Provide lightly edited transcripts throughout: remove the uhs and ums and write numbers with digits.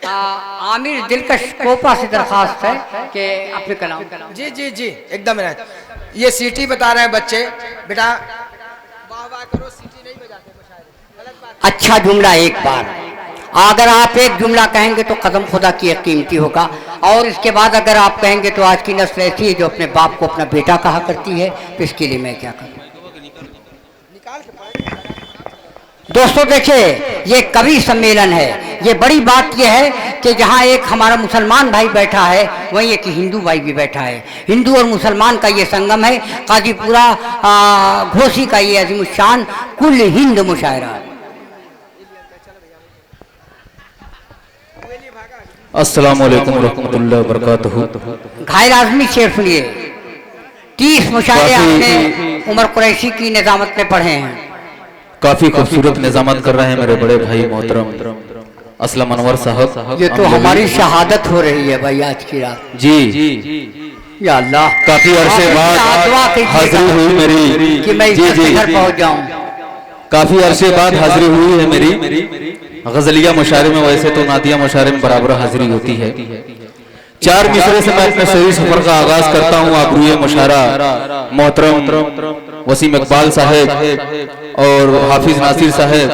आमिर दिलकश कोपा से दरखास्त है कि अपने कलाम। जी जी जी एकदम इनायत। ये सीटी बता रहे हैं बच्चे, बेटा वाह वाह करो, सीटी नहीं बजाते मुशायरे, गलत बात। अच्छा जुमला एक बार, अगर आप एक जुमला कहेंगे तो कदम खुदा की एक कीमती होगा, और इसके बाद अगर आप कहेंगे तो आज की नस्ल ऐसी है जो अपने बाप को अपना बेटा कहा करती है, तो इसके लिए मैं क्या करूं। दोस्तों देखिए, ये कवि सम्मेलन है। ये बड़ी बात यह है कि जहाँ एक हमारा मुसलमान भाई बैठा है वहीं एक हिंदू भाई भी बैठा है। हिंदू और मुसलमान का ये संगम है। काजीपुरा घोसी का ये अजीमुशान कुल हिंद मुशायरा। अस्सलाम वालेकुम रहमतुल्लाहि व बरकातहू। घायल आजमी शेर सुनिए। 30 मुशायरे आपने उमर कुरैशी की निजामत में पढ़े हैं। काफी खूबसूरत निजामत कर रहे हैं मेरे बड़े भाई मोहतरम असलम अनवर साहब। ये तो हमारी शहादत हो रही है भाई आज की रात। जी या अल्लाह, काफी अरसे बाद हाजिरी हुई मेरी कि मैं इस घर पहुंच जाऊं। काफी अरसे बाद हाजिरी हुई है मेरी गजलिया मुशायरे में। वैसे तो नादिया मुशायरे में बराबर हाजिरी होती है। 4 मिसरे से मैं अपने सही सफर का आगाज करता हूँ। आबरूए मुशायरा मोहतरम वसीम इकबाल साहब और हाफिज नासिर साहब,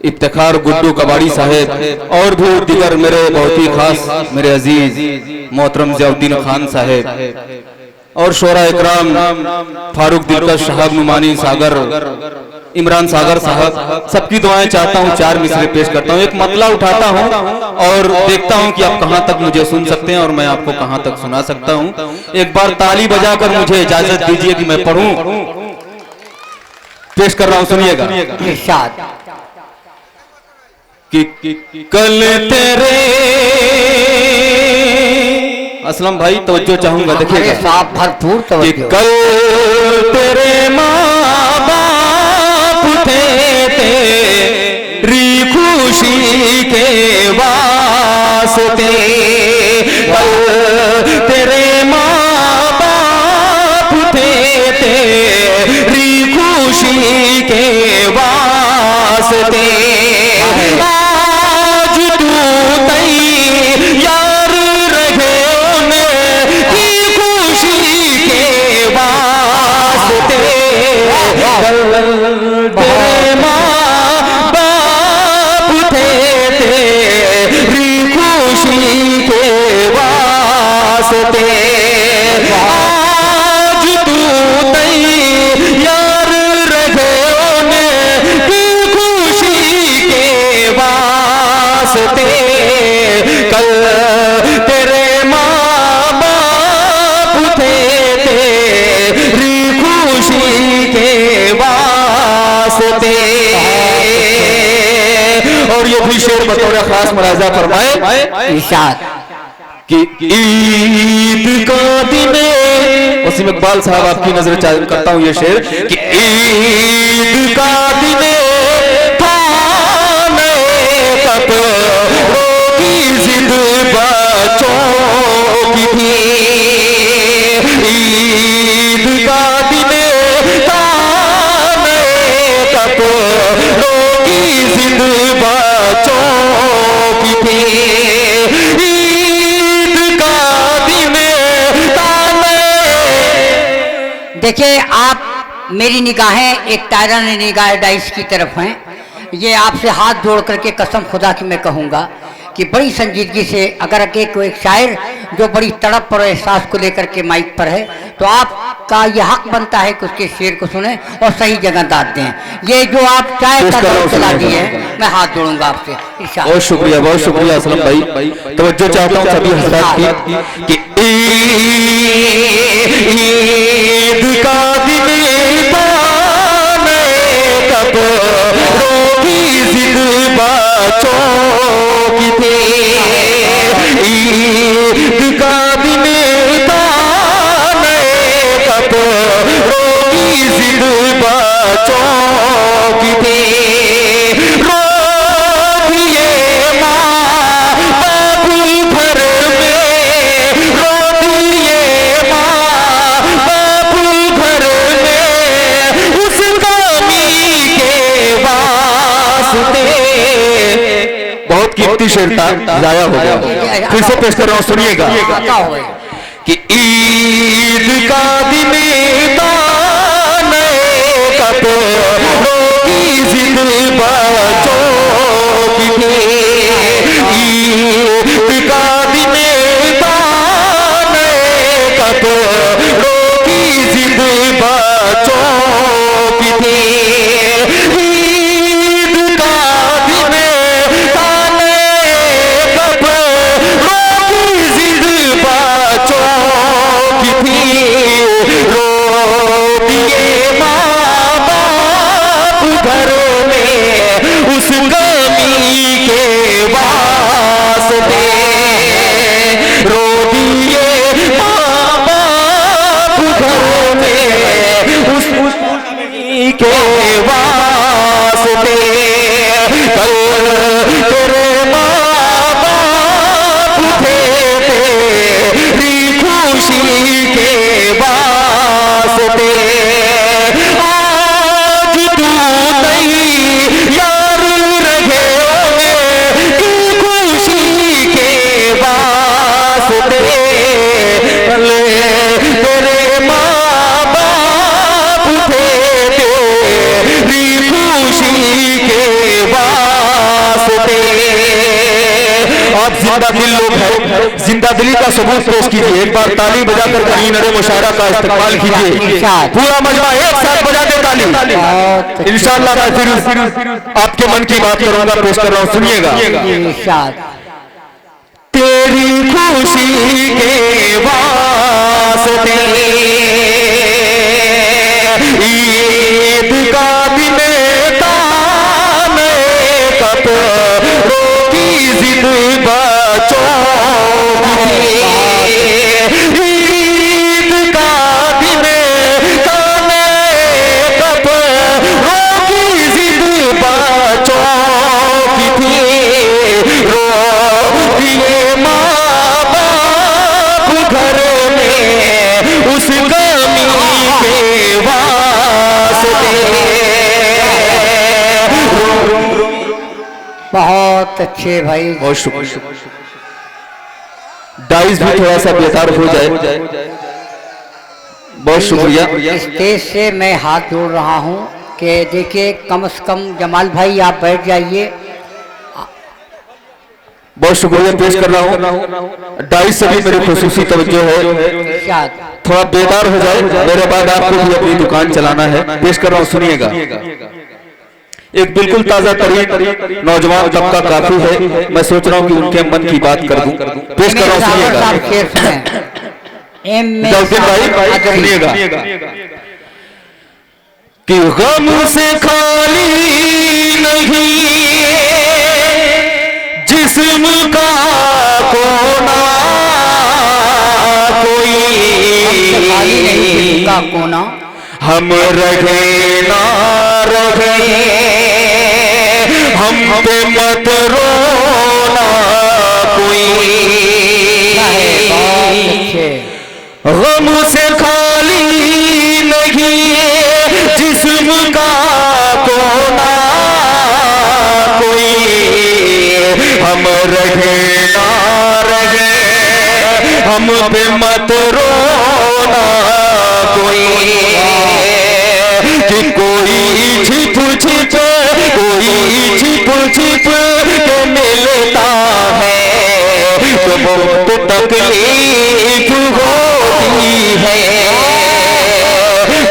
इफ्तिखार गुड्डू कबाड़ी साहब और भी दीगर मेरे बहुत ही खास मेरे अजीज मोहतरम ज़ियाउद्दीन खान साहब और शोरा इकराम फारूक दिलकश शहाब नुमानी सागर इमरान सागर साहब, सबकी दुआएं चाहता हूं। 4 मिसरे पेश करता हूं। एक मतला उठाता हूं और देखता हूं कि आप कहां तक मुझे सुन सकते हैं और मैं आपको कहां तक सुना सकता हूं। एक बार ताली बजाकर मुझे इजाजत दीजिए कि मैं पढ़ूं। पेश कर रहा हूं, सुनिएगा। इरशाद कि कल तेरे असलम भाई तवज्जो चाहूंगा, देखिएगा साहब भरपूर कि तवज्जो। कल तेरे माँ बाप थे तेरी खुशी के वास्ते, कल तेरे माँ बाप थे तेरी खुशी के वास्ते, आज तू तैयार रहे उनकी खुशी के वास्ते, तेरे माँ बाप थे तेरी खुशी के वास्ते, आज तू तैयार रहे उनकी खुशी के वास्ते, कल तेरे माँ बाप थे तेरी खुशी के वास्ते। और ये भी शेर बतौर खास मुलाजा फरमाए इरशाद कि ईद का दिन, वसीम इकबाल साहब आपकी नजर करता हूं ये शेर कि ईद का दिन थाने कपड़ों की जिद बच्चों की थी, ईद का दिन थाने कपड़ों की जिद बच्चों की थी, देखिए आप मेरी निगाहें एक टायरन निगाह डाइस की तरफ हैं। ये आपसे हाथ जोड़ करके कसम खुदा की मैं कहूँगा कि बड़ी संजीदगी से अगर एक शायर जो बड़ी तड़प और एहसास को लेकर के माइक पर है तो आपका यह हक बनता है कि उसके शेर को सुने और सही जगह दाद दें। ये जो आप चाय का दौर चला दिए हैं, मैं हाथ जोड़ूंगा आपसे। बहुत शुक्रिया असलम भाई। तवज्जो चाहता हूँ सभी हज़रात की कि ईद का दिन पाने कपड़ों की जिद बच्चों की थी, ईद का दिन पाने कपड़ों की जिद बच्चों की थी, शेर था, जाया हो गया, फिर से पेश कर रहा हूँ, सुनिएगा कि ईद का दिन दाने कपड़ों की जिद बच्चों की थी, ईद का दिन दाने कपड़ों की जिद बच्चों की थी, ईद का दिन दाने कपड़ों की जिद बच्चों की थी, रो दिए माँ बाप घर में उस गमी के वास्ते, रो दिए माँ बाप घर में उस गमी के वास्ते, कल तेरे माँ बाप थे तेरी खुशी के वास्ते, आज तू नहीं यार रहे की खुशी के वास्ते, भले तेरे माँ बाप थे तेरी खुशी के वास्ते। आप जिंदा दिल लोग हैं, जिंदा दिली का सबूत पेश कीजिए, एक बार ताली बजाकर कहीं नरे मुशायरा का इस्तेमाल कीजिए, पूरा मजमा एक साथ बजा दे ताली। इंशाअल्लाह मैं फिर आपके मन की बात करूंगा, पेश कर रहा हूं, सुनिएगा। तेरी खुशी के वास्ते ईद का दिन दाने कपड़ों की जिद बच्चों की, ईद का दिन दाने कपड़ों की जिद बच्चों की थी, रो दिए माँ बाप घर में उस गमी के वास्ते। बहुत अच्छे भाई, बहुत शुक्रिया। डाइस भी थोड़ा सा बेकार हो जाए, बहुत शुक्रिया। स्टेज से मैं हाथ जोड़ रहा हूँ कि देखिए कम से कम जमाल भाई आप बैठ जाइए। बहुत शुक्रिया पेश कर रहा हूँ, डाइस से भी मेरी खुसूसी तवज्जो है, थोड़ा बेकार हो जाए, मेरे बाद आपको भी अपनी दुकान चलाना है, पेश कर रहा हूँ, सुनिएगा। एक बिल्कुल ताजा तरीन नौजवान तबका काफी है, मैं सोच रहा हूँ कि उनके मन की बात कर दूं, पेश कर रहा हूँ, सुनिएगा। भाई सुनिएगा कि गम से खाली नहीं जिस्म का कोना कोई, का कोना हम रहे ना रहे हम पे मत रोना कोई, गम से खाली नहीं जिस्म का कोना कोई, हम रहे ना रहे हम पे मत रोना कोई, कि कोई छिप छिप कोई छिप छिप के मिलता है तो बहुत तकलीफ होती है,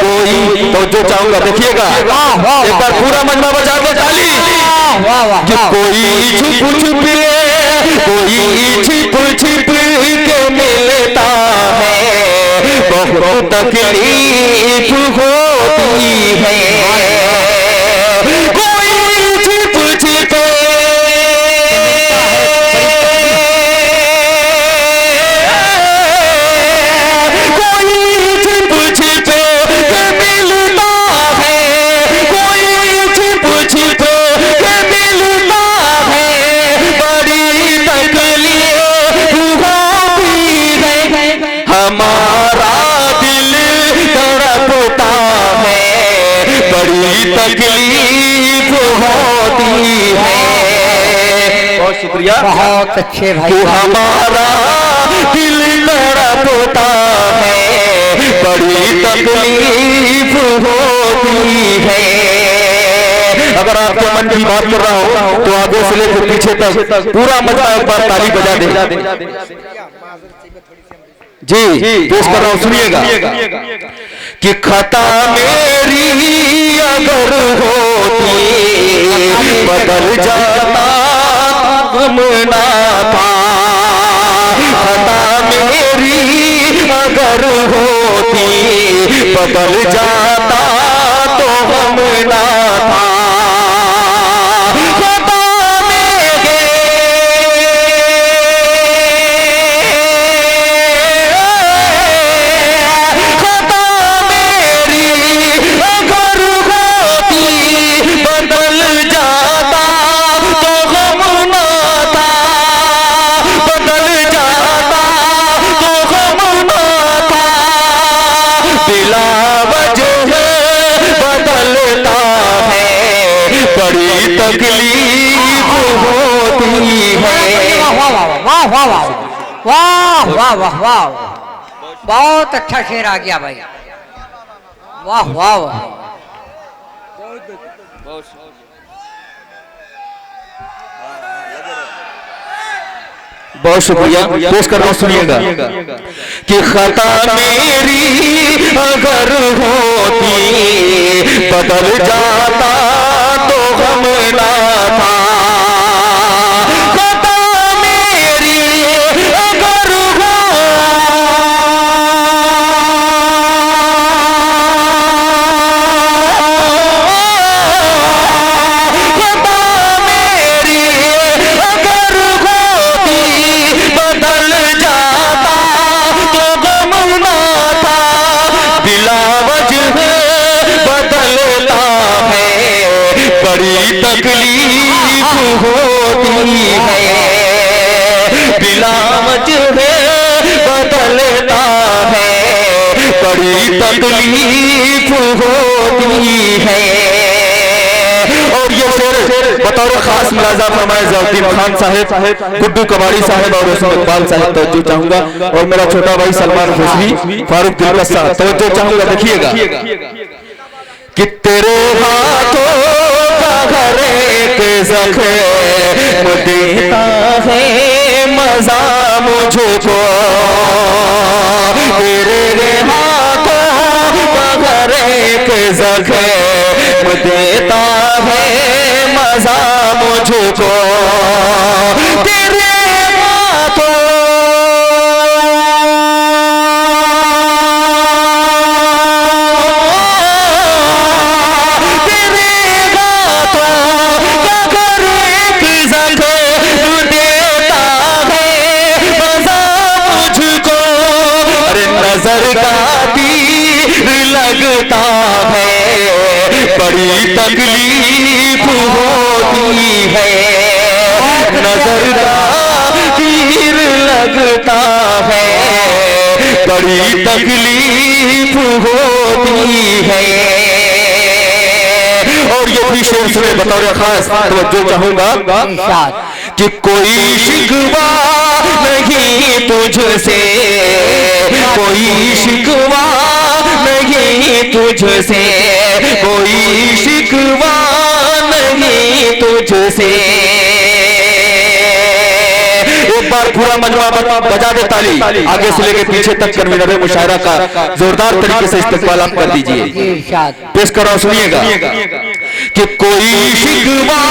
कोई तो जो चाहूंगा देखिएगा, एक बार पूरा मजमा बजा दे ताली, कि कोई छिप छिप कोई छिप छिप के मिलता है बहुत तकलीफ होती है, कोई छिप छिप हमारा दिल तड़पता बहुत अच्छे भाई। तो हमारा दिल तड़पता है, बड़ी तकलीफ होती है। अगर आपके मन की बात कर रहा हो तो आगे से लेकर पीछे तक पूरा मजा एक बार ताली बजा दे। जी पेश कर रहा हूं, सुनिएगा कि खता मेरी अगर होती बदल जाता गम ना था। खता मेरी अगर होती बदल जाता तो गम ना था। तकलीफ होती है। वाह वाह वाह वाह वाह वाह वाह, बहुत अच्छा शेर आ गया भाई। वाह वाह वाह, बहुत शुक्रिया। पेश कर रहा हूं, सुनिएगा कि खता मेरी अगर होती बदल जाता तो गम ना था। खता मेरी अगर तकलीफ होती है, बिला वजह बदलता है, बड़ी तकलीफ होती है। और ये शेर बतौर खास मुलाजा फरमाए ज़ियाउद्दीन खान साहब, गुड्डू कबाड़ी साहब और उसमें इकबाल साहब तवज्जो चाहूंगा। और मेरा छोटा भाई सलमान खुशरी, फारूक दिलकश साहब तवज्जो चाहूंगा। देखिएगा कि तेरे हाथों के ज़ख्म देता है मजा मुझको, तेरे हाथों मगर के ज़ख्म देता है मजा मुझको। तेरे हाथों नजर का तीर लगता है, बड़ी तकलीफ होती है। नजर का तीर लगता है, बड़ी तकलीफ होती है। और ये भी शेर सुने बतौर खास तवज्जो चाहूंगा कि कोई शिकवा नहीं तुझसे, कोई शिकवा नहीं तुझसे, कोई शिकवा नहीं तुझसे। एक बार पूरा मजमा बजा दे ताली, आगे से लेकर पीछे तक कन्वीनर मुशायरा का जोरदार तरीके से इस्तेमाल आप कर दीजिए। पेश करो, सुनिएगा कि कोई शिकवा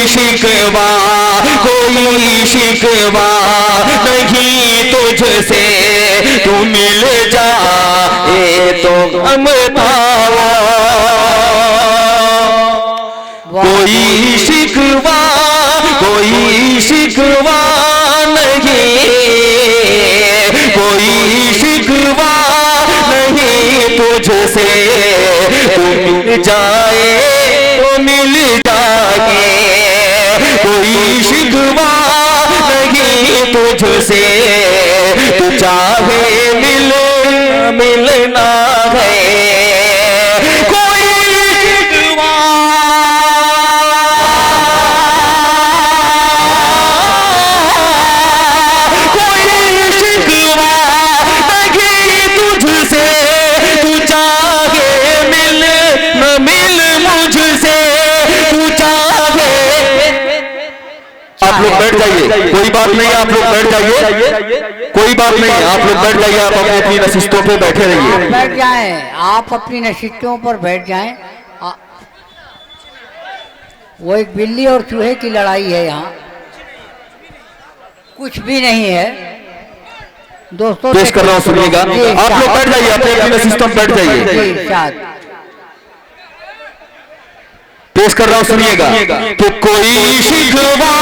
शिकवा, कोई शिकवा नहीं तुझसे, तू मिल जा तो गम पावा। कोई शिकवा, कोई शिकवा नहीं, कोई शिकवा नहीं तुझसे, तू मिल जाए तो मिल जाए। कोई शिकवा नहीं तुझसे, तू चाहे मिल मिलना है, कोई शिकवा नहीं तुझसे, तू चाहे मिल न मिल मुझसे, तू चाहे। आप लोग बैठ जाइए, कोई बात नहीं, आप लोग बैठ जाइए, कोई बात नहीं, आप लोग बैठ जाइए, आप अपनी अपनी नशिस्तों पे बैठे रहिए। बैठ जाएं, आप अपनी नशिस्तों पर बैठ जाएं। वो एक बिल्ली और चूहे की लड़ाई है यहाँ, कुछ भी नहीं है दोस्तों। पेश कर रहा हूँ, सुनिएगा। आप लोग बैठ जाइए, अपने अपने नशिस्तों पे बैठ जाइए। पेश कर रहा हूँ, सुनिएगा। कि कोई शिकवा,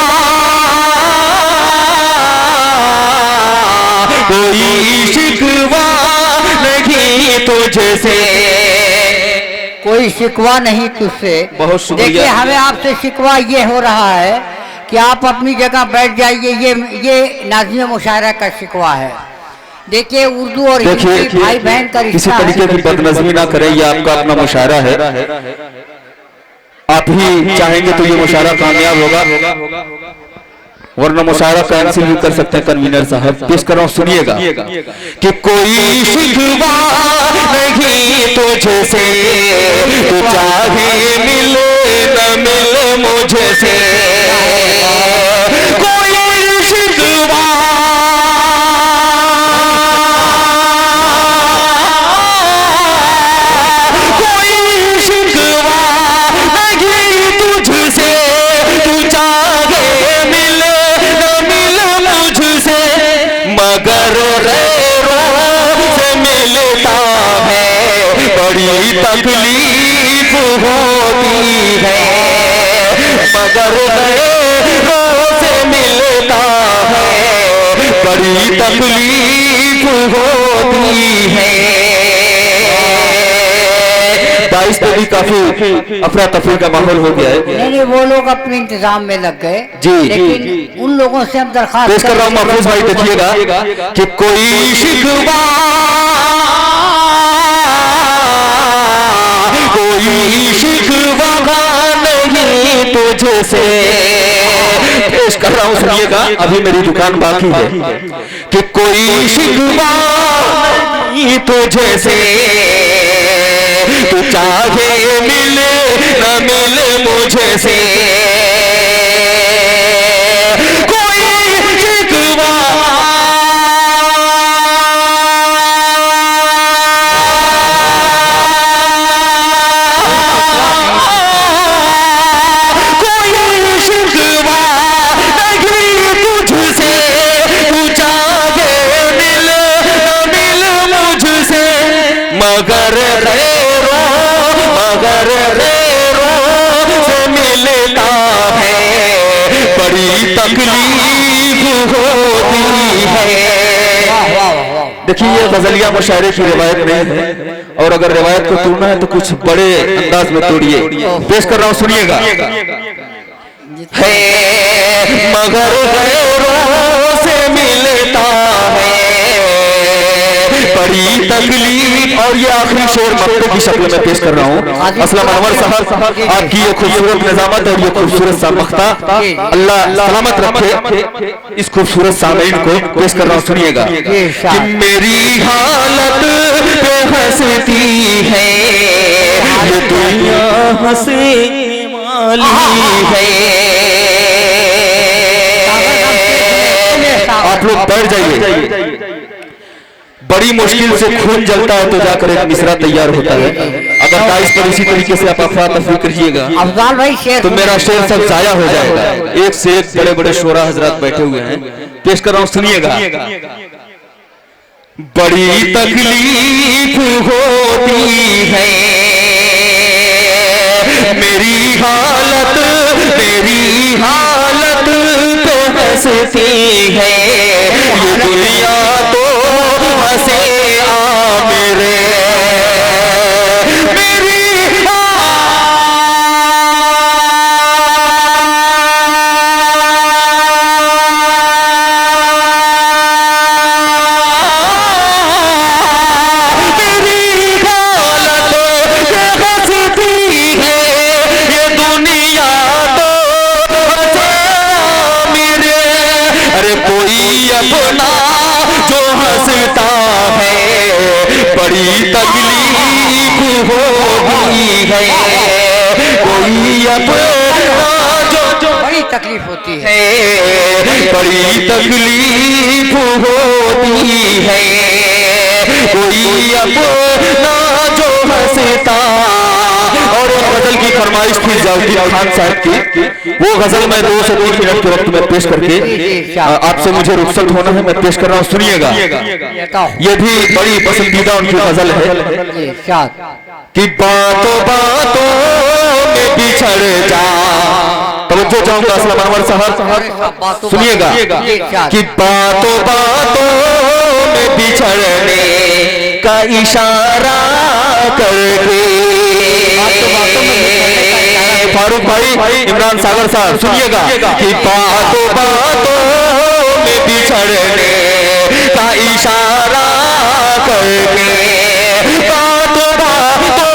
कोई शिकवा नहीं तुझसे, कोई शिकवा नहीं तुझसे। बहुत शुक्रिया। देखिए, हमें आपसे शिकवा ये हो रहा है कि आप अपनी जगह बैठ जाइए, ये नाज़िम मुशायरा का शिकवा है। देखिए, उर्दू और हिंदी भाई बहन का किसी रिश्ता तरीके की बदनज़मी ना करें, ये आपका अपना मुशायरा है। आप ही चाहेंगे तो ये मुशायरा कामयाब होगा, वरना मुशायरा कैंसिल भी कर सकते हैं कन्वीनर साहब। पेश कर रहा हूं, सुनिएगा। कि कोई शिकवा नहीं तुझसे, तू चाहे मिल न मिल मुझसे, कोई शिकवा तकलीफ होती है, मगर से मिलता है, बड़ी तकलीफ होती है। 22 पे भी काफी अफरा तफरी का माहौल हो गया है। नहीं, वो लोग अपने इंतजाम में लग गए जी, लेकिन उन लोगों से हम दरखास्त पेश कर रहा हूँ महफूज भाई, देखिएगा। कि कोई शिकवा, कोई शिकवा नहीं तुझसे। पेश कर रहा हूं, सुनिएगा, अभी मेरी दुकान बाकी है। कि कोई शिकवा नहीं तुझसे, तू चाहे मिल न मिल मुझसे, कोई शिकवा मगर से मिलता है, बड़ी तकलीफ होती है। देखिए, ये गजलिया मुशायरे की रिवायत नहीं है, और अगर रिवायत को तोड़ना है तो कुछ बड़े अंदाज में तोड़िए। पेश कर रहा हूं, सुनिएगा। है मगर से मिलता है, बड़ी तकलीफ। और ये आखिरी शेर मक्ते की शक्ल में पेश कर रहा हूँ। असलम अनवर साहब, आपकी ये खूबसूरत निजामत और ये खूबसूरत सा मख्ता अल्लाह सलामत रखे इस खूबसूरत सामीन को। पेश कर रहा हूँ, सुनिएगा। कि मेरी हालत पे हंसती है, ये दुनिया हंसे वाली है। आप लोग बैठ जाइए। बड़ी मुश्किल से खून जलता है तो जाकर एक मिसरा तैयार होता है। अगर 22 पर इसी तरीके से आप अफरा तफरी करिएगा अफजाल भाई शेर, तो मेरा शेर सब जाया हो जाएगा। एक से एक बड़े बड़े शोरा हजरात बैठे हुए हैं। पेश कर रहा हूं, सुनिएगा। बड़ी तकलीफ होती है, मेरी हालत तो हंसती है, ये दुनिया तो हंसे आ मेरे। होती है, कोई अपना जो बड़ी तकलीफ होती है। बड़ी तकलीफ होती है, कोई अपना जो हंसता। और एक गजल की फरमाइश थी जावेद खान साहब की, वो गजल मैं 2 से 3 मिनट के वक्त में पेश करके आपसे मुझे रुखसत होना है, मैं पेश कर रहा हूँ, सुनिएगा। ये भी बड़ी पसंदीदा उनकी गजल है कि बातों बातों में बिछड़ जा। तवज्जो चाहूंगा असलम अनवर साहब, सुनिएगा कि बातों बातों में बिछड़ने का इशारा करके। फारूक भाई, इमरान सागर साहब, सुनिएगा कि बातों बातों में बिछड़ने का इशारा करके, बातों बातों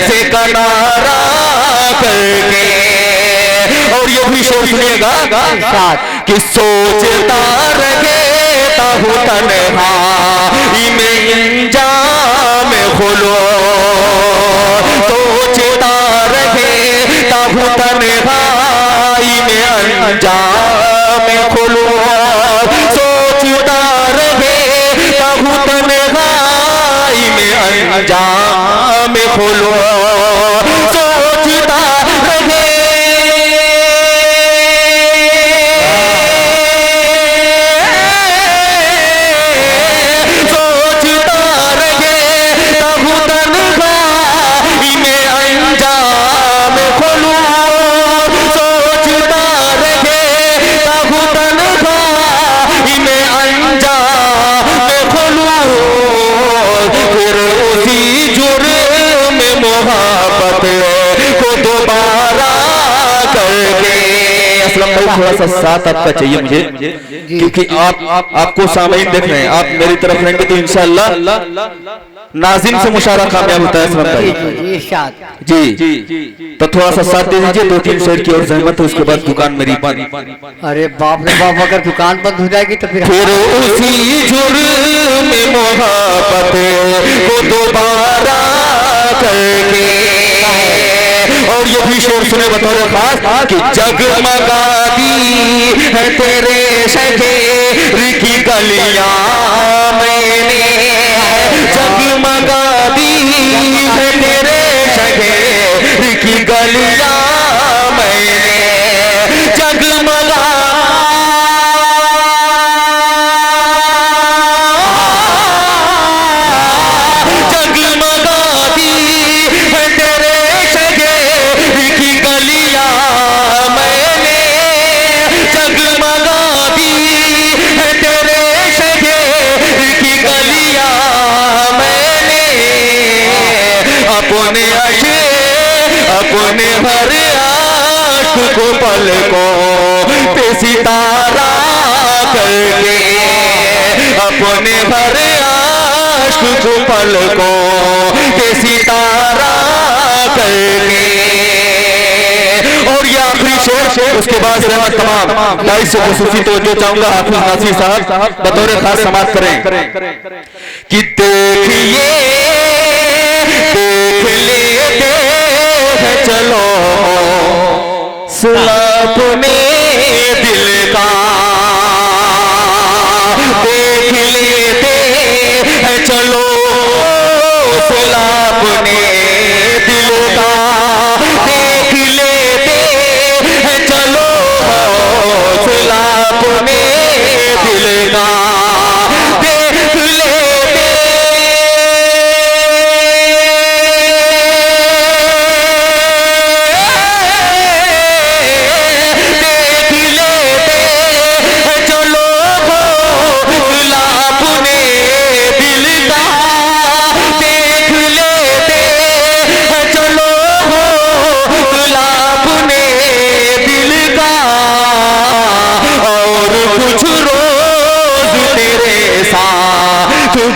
से किनारा करके। और ये भी सुनिएगा कि सोचता रहता हूँ तन्हाई में इंजाम खुलो, सोचता रहता हूँ तन्हाई में अंजाम खुलो, सोचता रहता हूँ तन्हाई में अंजाम खोलो, सोचता रहे सोचता रहे तब तन्हाई में अंजाम खोलो, सोचता रहे तब तन्हाई में अंजाम खोलो। फिर उसी जुर्म में मोहब्बत को दोबारा करके। असलम भाई, थोड़ा सा साथ आपका चाहिए मुझे, क्योंकि आपको सामईन देख रहे हैं, आप मेरी तरफ रहेंगे तो इंशाअल्लाह नाज़िम से मुशारा कामयाब होता है। असलम भाई जी, तो थोड़ा सा साथ दे दीजिए, 2-3 शेर की और जहमत है, उसके बाद दुकान मेरी बंद। अरे बाप रे बाप, अगर दुकान बंद हो जाएगी तो फिर उसी जुर्म में मोहब्बत को दोबारा करके। और ये भी शेर सुने बतौर खास कि जगमगाती है तेरे शहर की गलियां मैंने, जगमगाती है तेरे शहर की गलियां मैंने, जगमगा अपने हर आशिक को पलकों पे सितारा करके, अपने हर आशिक को पलकों पे सितारा करके। और ये आखिरी शेर, उसके बाद तमाम 22 खुसूसी तवज्जो चाहूंगा हाफिज नासिर साहब बतौर खास समाप्त करें कि देखिए देख लेते हैं चलो सुलापने दिल का, देख लेते हैं चलो सुलापने दिल का, देख लेते हैं चलो सुलापने दिल का, देख लेते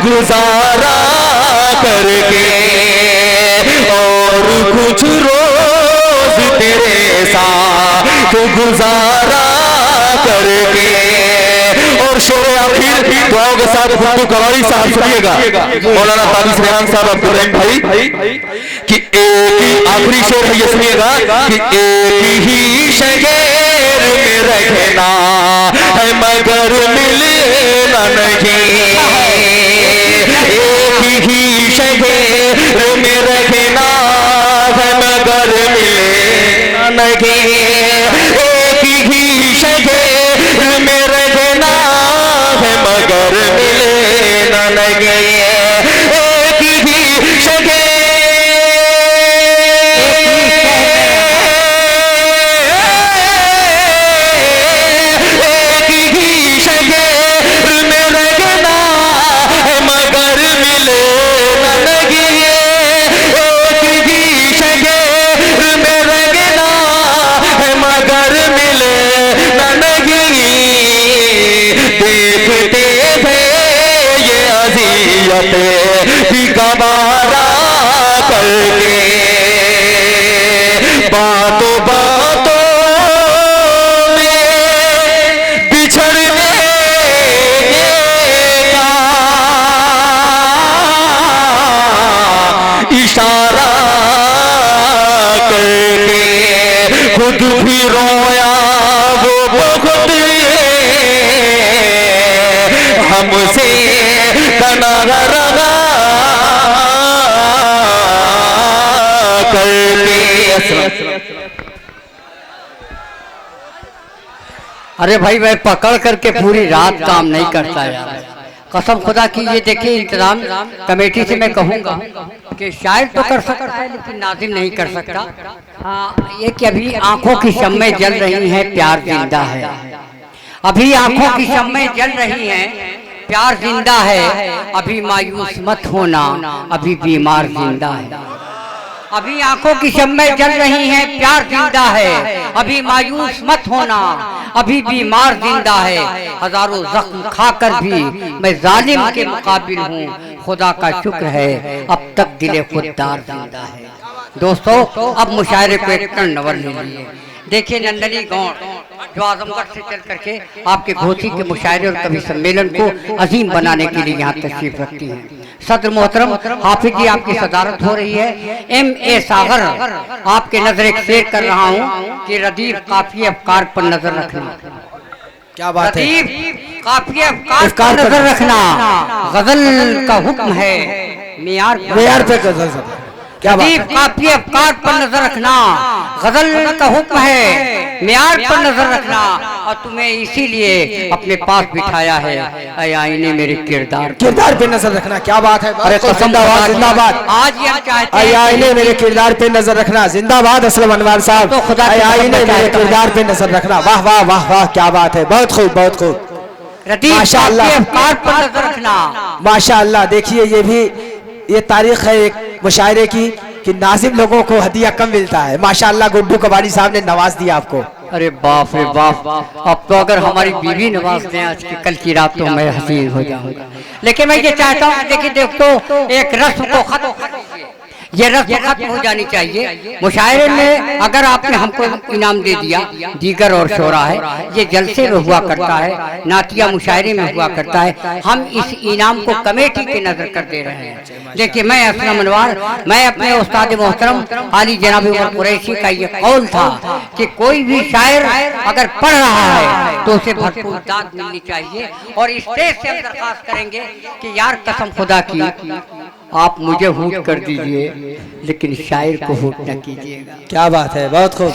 गुजारा करके और कुछ रोज तेरे साथ गुजारा करके। और शेर आखिर दुआओं के साथ गुड्डू कवाड़ी साहब सुनिएगा, मौलाना ताबिश रेहान साहब अब्दुर्रहीम भाई, कि एक ही आखिरी शेर है ये सुनिएगा कि एक ही शहर में रहना है मगर मिलना नहीं, एक ही शहर में रहना है मगर मिलना नहीं, एक ही शहर में रहना है मगर मिलना नहीं, एक ही शहर भी गवारा करके बातों बातों में बिछड़ने का इशारा करके खुद भी रोया वो बहुत हमसे बना रहा करके। अरे भाई मैं पकड़ करके पूरी रात काम नहीं करता यार, कसम खुदा की। ये देखिए इंतजाम कमेटी से मैं कहूँगा कि शायर तो कर सकता है लेकिन नाज़िम नहीं कर सकता। हाँ, ये कि अभी आंखों की शम्में जल रही हैं, प्यार जिंदा है। अभी आंखों की शम्में जल रही हैं, प्यार जिंदा है। अभी मायूस मत होना, अभी बीमार जिंदा है। अभी आंखों की शम्में जल रही हैं, प्यार जिंदा है। अभी मायूस मत होना, अभी बीमार जिंदा है। हजारों जख्म खाकर भी मैं जालिम के मुकाबिल हूँ, खुदा का शुक्र है अब तक दिले खुददार जिंदा है। दोस्तों अब मुशायरे को एक टन नवर ले लीजिए। देखिए नंदनी गौड़ जो आजमगढ़ से चल करके आपके घोसी के मुशायरे और कवि सम्मेलन को अजीम बनाने के लिए यहाँ तशरीफ रखती हैं। सदर मोहतरम हाफिज जी आपकी सदारत हो रही है। M.A. सागर आपके नजर एक शेर कर रहा हूँ कि रदीफ काफी अफकार पर नजर रखना। क्या बात है, रदीफ काफी अफकार पर नजर रखना, गजल का हुक्म है मियार पे गजल सब। क्या बात है, काफी अफकार पर नजर रखना, गजल का हुक्म है मियार पर नजर रखना। और तुम्हें इसीलिए अपने पास बिठाया है, ऐ आईने मेरे किरदार पे नजर रखना। क्या बात है, अरे जिंदाबाद जिंदाबाद। आज ये हम चाहते ऐ हैं आईने मेरे किरदार पे नजर रखना, जिंदाबाद असलम अनवर साहब। तो खुदा की ऐ आईने कसम मेरे किरदार पे नजर रखना। वाह वाह वाह वाह, क्या बात है, बहुत खूब बहुत खूब। रदीफ माशाअल्लाह। काफी अफकार पर नजर रखना। माशाअल्लाह। देखिए ये तारीख है एक मुशायरे की कि नाजिम लोगों को हदिया कम मिलता है। माशाअल्लाह गुड्डू कवाड़ी साहब ने नवाज दिया आपको। अरे बाप रे बाप, अब तो अगर हमारी बीवी नवाज दें आज की कल की रात तो मैं हसीन हो जाऊंगा। लेकिन मैं ये चाहता हूँ देखिए दोस्तों एक रस्म को खत्म कर दीजिए, ये रस्म खत्म हो जानी चाहिए। मुशायरे में अगर आपने हमको इनाम दे दिया, दीगर और शोरा है, ये जलसे में हुआ करता है, नातिया मुशायरे में हुआ करता है। हम इस इनाम को कमेटी के नजर कर दे रहे हैं। देखिए मैं असलम अनवर, मैं अपने उस्ताद मोहतरम आली जनाब उमर कुरैशी का ये कौल था कि कोई भी शायर अगर पढ़ रहा है तो उसे भरपूर दाद मिलनी चाहिए। और स्टेज से हम दरखास्त करेंगे कि यार कसम खुदा की आप मुझे हूट कर दीजिए लेकिन शायर को हूट न कीजिएगा। क्या बात है, बहुत खूब।